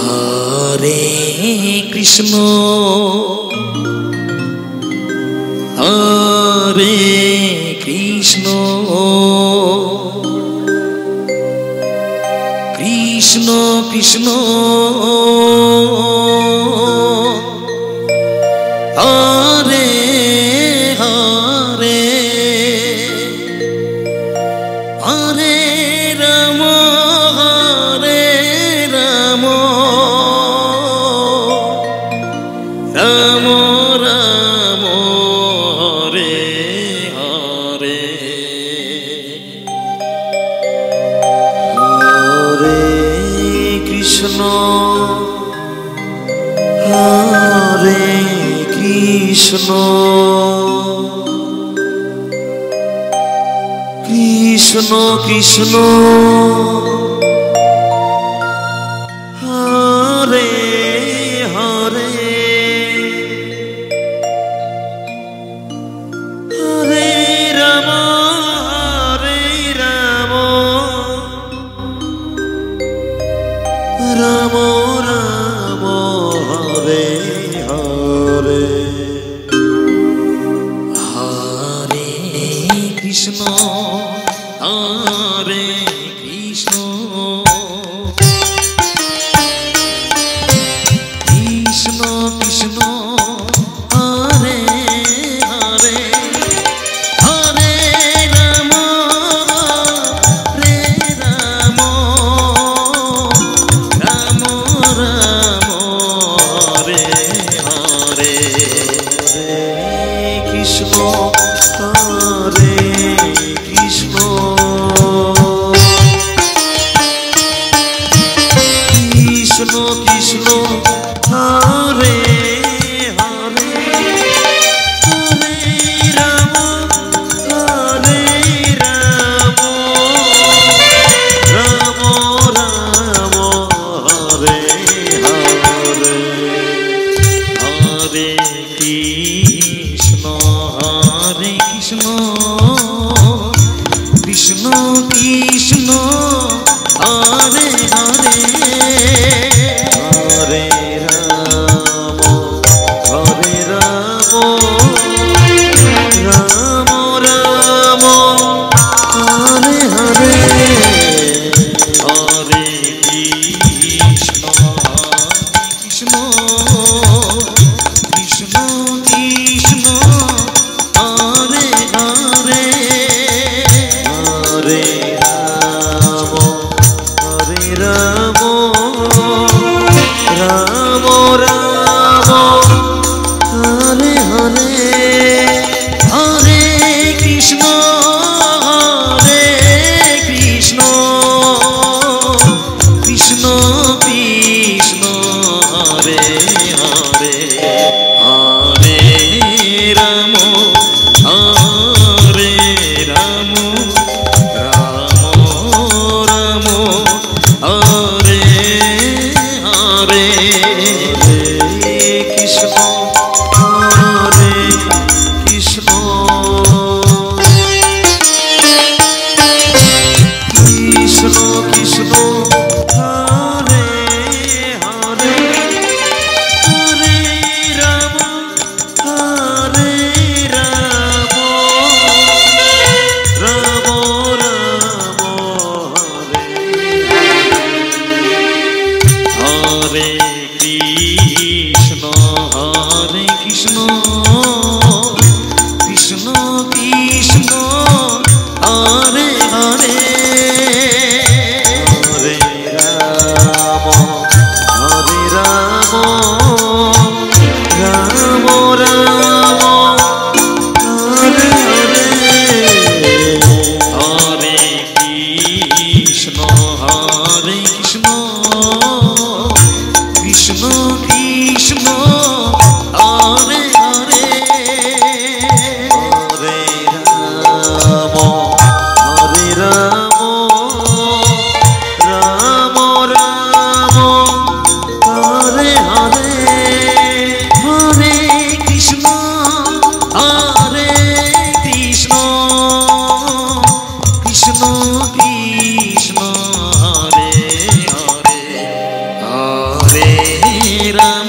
Hare Krishna Hare Krishna Krishna Krishna Hare Hare Hare Ram Hare Ram Ram Ram Hare Hare Hare Krishna Hare Krishna Krishna Krishna Hare Hare Hare Ram Hare Ram Ram Ram Hare Hare Hare Krishna Hare Krishna Krishna Krishna Hare Hare Hare Ram Hare Ram Ram Ram Hare Hare Krishna Hare Krishna Krishna Krishna Hare Hare Hare Ram Hare Ram Ram Ram Hare Hare Hare Krishna Hare Krishna Krishna Krishna Hare Hare Hare Ram Hare Ram Ram Ram Hare Hare Hare Krishna Krishna Krishna Krishna Hare Hare Hare Ram Hare Ram Ram Ram Hare Hare Hare Krishna Hare Krishna Krishna Krishna Hare Hare Hare Ram Hare Ram Ram Ram Hare Hare Krishna Hare Krishna Krishna Krishna Hare Hare Hare Ram Hare Ram Ram Ram Hare Hare Krishna Hare Krishna Krishna Krishna Hare Hare Hare Ram Hare Ram Ram Ram Hare Hare Hare Krishna Hare Krishna Krishna Krishna Ram